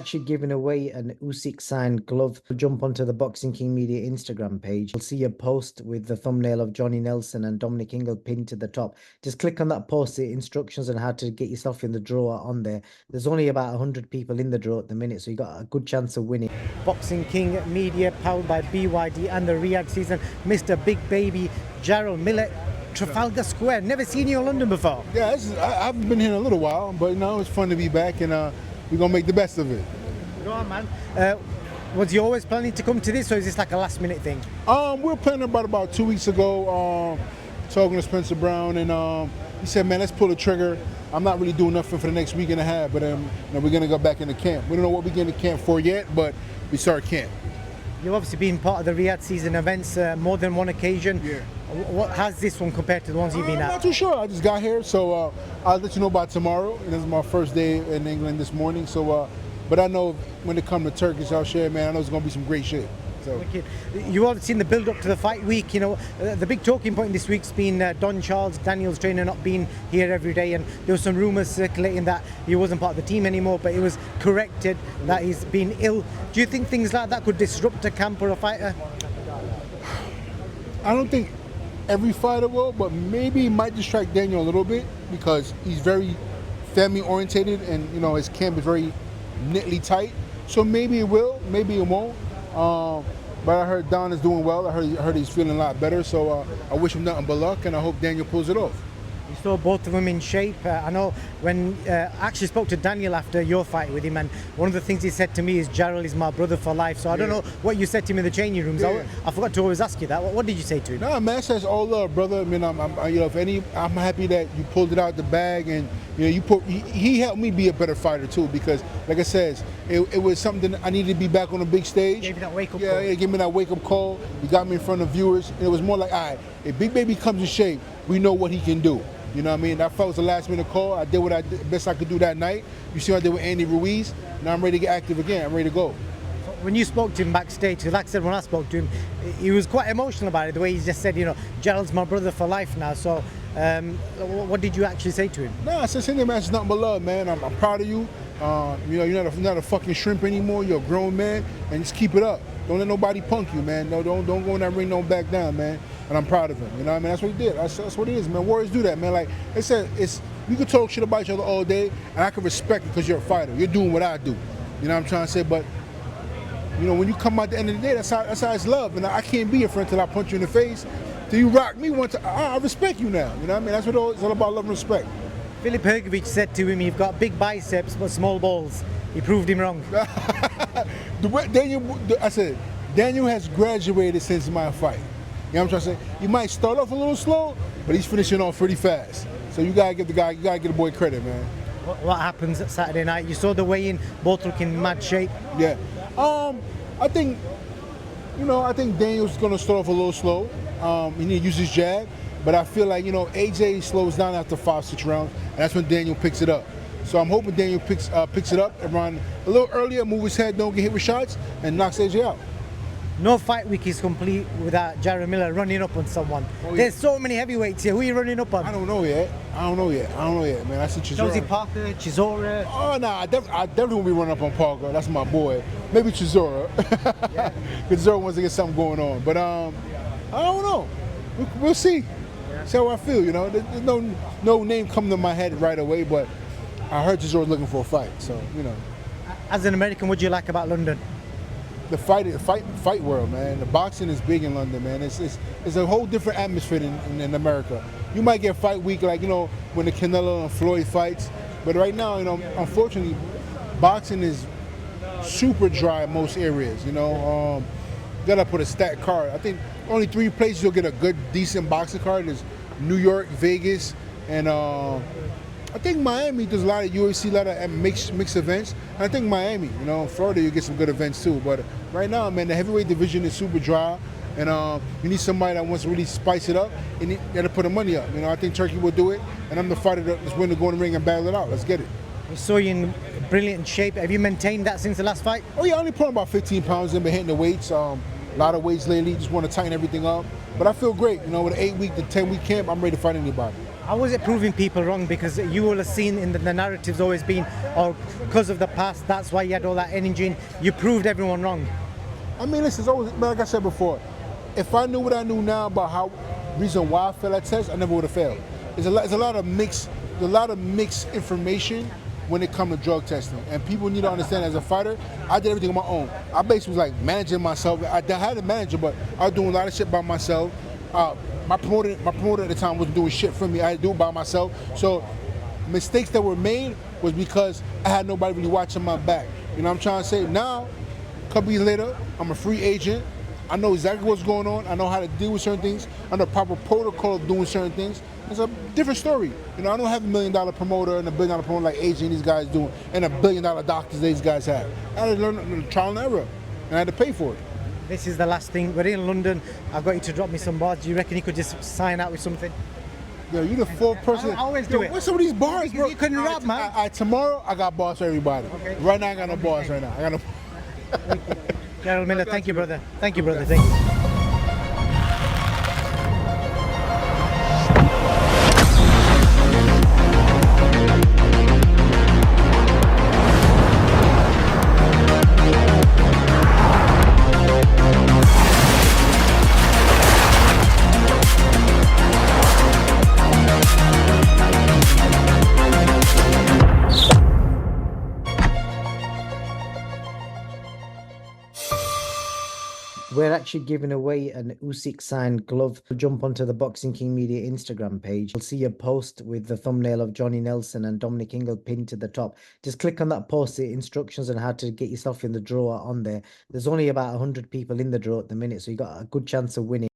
actually giving away an Usyk signed glove. Jump onto the Boxing King Media Instagram page. You'll see a post with the thumbnail of Johnny Nelson and Dominic Ingle pinned to the top. Just click on that post, the instructions on how to get yourself in the draw are on there. There's only about 100 people in the draw at the minute, so you got a good chance of winning. Boxing King Media, powered by BYD and the Riyadh season. Mr. Big Baby Jarrell Millet, Trafalgar Square. Never seen you in London before. Yeah, I haven't been here in a little while, but it's fun to be back, and we're gonna make the best of it. Go on, man. Was you always planning to come to this, or is this like a last minute thing? We were planning about 2 weeks ago, talking to Spencer Brown, and he said, man, let's pull the trigger. I'm not really doing nothing for the next week and a half, but we're gonna go back into camp. We don't know what we're getting to camp for yet, but we start camp. You've obviously been part of the Riyadh season events more than one occasion. Yeah. What has this one compared to the ones you've been at? I'm not too sure. I just got here, so I'll let you know by tomorrow. This is my first day in England this morning, so but I know when it comes to Turkish out here, man, I know it's gonna be some great shit. So. You all seen the build up to the fight week. The big talking point this week's been Don Charles, Daniel's trainer, not being here every day, and there were some rumours circulating that he wasn't part of the team anymore, but it was corrected that he's been ill. Do you think things like that could disrupt a camp or a fighter? I don't think every fighter will, but maybe it might distract Daniel a little bit because he's very family orientated, and his camp is very neatly tight. So maybe it will, maybe it won't. But I heard Don is doing well. I heard he's feeling a lot better. So I wish him nothing but luck, and I hope Daniel pulls it off. You saw both of them in shape. I know when I actually spoke to Daniel after your fight with him, and one of the things he said to me is, Jarrell is my brother for life. So I don't know what you said to him in the changing rooms. Yeah. I forgot to always ask you that. What did you say to him? No, man, says all love, brother. I mean, I'm happy that you pulled it out the bag, and he helped me be a better fighter too, because like I said, it was something I needed to be back on a big stage. Gave you that wake up call. Yeah, gave me that wake up call. He got me in front of viewers, and it was more like, all right, if Big Baby comes in shape, we know what he can do. You know what I mean? That felt was the last minute call. I did what I did, best I could do that night. You see what I did with Andy Ruiz. Now I'm ready to get active again. I'm ready to go. When you spoke to him backstage, like I said, when I spoke to him, he was quite emotional about it. The way he just said, Jarrell's my brother for life now. So, what did you actually say to him? No, I said, man, it's nothing but love, man. I'm proud of you. You're not a fucking shrimp anymore. You're a grown man, and just keep it up. Don't let nobody punk you, man. No, don't go in that ring, don't back down, man. And I'm proud of him. You know what I mean? That's what he did. That's what it is, man. Warriors do that, man. Like I said, you can talk shit about each other all day, and I can respect it because you're a fighter. You're doing what I do. You know what I'm trying to say? But when you come out at the end of the day, that's how it's love. And I can't be your friend till I punch you in the face. Till you rock me once, I respect you now. You know what I mean? That's what it's all about, love and respect. Filip Hrgović said to him, "You've got big biceps but small balls." He proved him wrong. I said, Daniel has graduated since my fight. You know what I'm trying to say? He might start off a little slow, but he's finishing off pretty fast. So you gotta give the boy credit, man. What happens at Saturday night? You saw the weigh-in, both looking in mad shape. Yeah. I think Daniel's gonna start off a little slow. He need to use his jab, but I feel like AJ slows down after 5-6 rounds, and that's when Daniel picks it up. So I'm hoping Daniel picks it up around a little earlier, move his head, don't get hit with shots, and knocks AJ out. No fight week is complete without Jarrell Miller running up on someone. There's so many heavyweights here. Who are you running up on? I don't know yet, man. I see Chisora. Josie Parker, Chisora. Oh, no, I definitely won't be running up on Parker. That's my boy. Maybe Chisora. Yeah. Chisora wants to get something going on. But I don't know. We'll see. Yeah. See how I feel, There's no name coming to my head right away, but I heard Chisora's looking for a fight, so, As an American, what do you like about London? The fight world, man. The boxing is big in London, man. It's a whole different atmosphere in America. You might get fight week like when the Canelo and Floyd fights, but right now, unfortunately, boxing is super dry in most areas. You gotta put a stacked card. I think only 3 places you'll get a good, decent boxing card is New York, Vegas, and I think Miami does a lot of UFC, a lot of mixed events. I think Miami, Florida, you get some good events too. But right now, man, the heavyweight division is super dry, and you need somebody that wants to really spice it up, and you got to put the money up. I think Turkey will do it, and I'm the fighter that's willing to go in the ring and battle it out. Let's get it. We saw you in brilliant shape. Have you maintained that since the last fight? Oh yeah, I only put on about 15 pounds and been hitting the weights. A lot of weights lately. Just want to tighten everything up. But I feel great. You know, with an 8-week to 10-week camp, I'm ready to fight anybody. How was it proving people wrong? Because you will have seen in the narrative's always been, oh, because of the past, that's why you had all that energy. And you proved everyone wrong. I mean, listen, it's always, like I said before, if I knew what I knew now about how reason why I failed that test, I never would have failed. There's a lot of mixed information when it comes to drug testing, and people need to understand. As a fighter, I did everything on my own. I basically was like managing myself. I had a manager, but I was doing a lot of shit by myself. My promoter at the time wasn't doing shit for me. I had to do it by myself. So mistakes that were made was because I had nobody really watching my back. You know what I'm trying to say? Now, a couple years later, I'm a free agent. I know exactly what's going on. I know how to deal with certain things. I know the proper protocol of doing certain things. It's a different story. You know, I don't have $1 million promoter and $1 billion promoter like AJ and these guys doing, and $1 billion doctors these guys have. I had to learn trial and error, and I had to pay for it. This is the last thing. We're in London. I've got you to drop me some bars. Do you reckon you could just sign out with something? Yo, you the fourth person. I always do it. What's some of these bars, bro? You couldn't rap, man. Tomorrow, I got bars for everybody. Okay. Right now, I got no bars right now. I got no. Jarrell Miller, thank you, brother. Thank you, brother. Thank you. We're actually giving away an Usyk signed glove. Jump onto the Boxing King Media Instagram page. You'll see a post with the thumbnail of Johnny Nelson and Dominic Ingle pinned to the top. Just click on that post, the instructions on how to get yourself in the draw on there. There's only about 100 people in the draw at the minute, so you got a good chance of winning.